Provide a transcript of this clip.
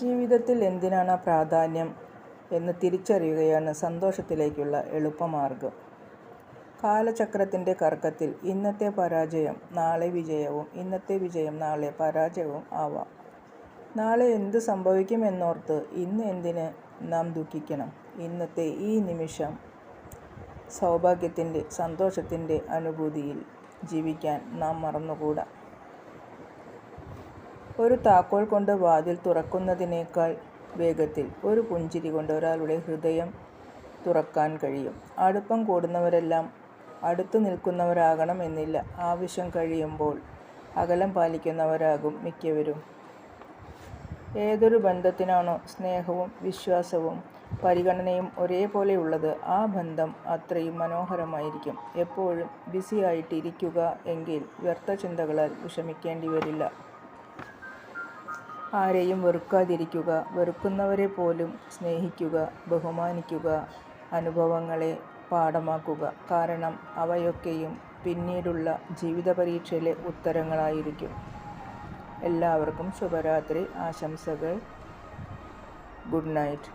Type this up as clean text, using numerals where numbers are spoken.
ജീവിതത്തിൽ എന്തിനാണ് പ്രാധാന്യം എന്ന് തിരിച്ചറിയുകയാണ് സന്തോഷത്തിലേക്കുള്ള എളുപ്പമാർഗം. കാലചക്രത്തിൻ്റെ കറക്കത്തിൽ ഇന്നത്തെ പരാജയം നാളെ വിജയവും, ഇന്നത്തെ വിജയം നാളെ പരാജയവും ആവാം. നാളെ എന്ത് സംഭവിക്കുമെന്നോർത്ത് ഇന്ന് എന്തിന് നാം ദുഃഖിക്കണം? ഇന്നത്തെ ഈ നിമിഷം സൗഭാഗ്യത്തിൻ്റെ, സന്തോഷത്തിൻ്റെ അനുഭൂതിയിൽ ജീവിക്കാൻ നാം മറന്നുകൂടാ. ഒരു താക്കോൽ കൊണ്ട് വാതിൽ തുറക്കുന്നതിനേക്കാൾ വേഗത്തിൽ ഒരു പുഞ്ചിരി കൊണ്ട് ഒരാളുടെ ഹൃദയം തുറക്കാൻ കഴിയും. അടുപ്പം കൂടുന്നവരെല്ലാം അടുത്തു നിൽക്കുന്നവരാകണം എന്നില്ല. ആവശ്യം കഴിയുമ്പോൾ അകലം പാലിക്കുന്നവരാകും മിക്കവരും. ഏതൊരു ബന്ധത്തിനാണോ സ്നേഹവും വിശ്വാസവും പരിഗണനയും ഒരേപോലെയുള്ളത്, ആ ബന്ധം അത്രയും മനോഹരമായിരിക്കും. എപ്പോഴും ബിസിയായിട്ടിരിക്കുക എങ്കിൽ വ്യർത്ഥ ചിന്തകളാൽ വിഷമിക്കേണ്ടി വരില്ല. ആരെയും വെറുക്കാതിരിക്കുക, വെറുക്കുന്നവരെ പോലും സ്നേഹിക്കുക, ബഹുമാനിക്കുക, അനുഭവങ്ങളെ പാഠമാക്കുക. കാരണം അവയൊക്കെയും പിന്നീടുള്ള ജീവിത പരീക്ഷയിലെ ഉത്തരങ്ങളായിരിക്കും. എല്ലാവർക്കും ശുഭരാത്രി ആശംസകൾ. Good night.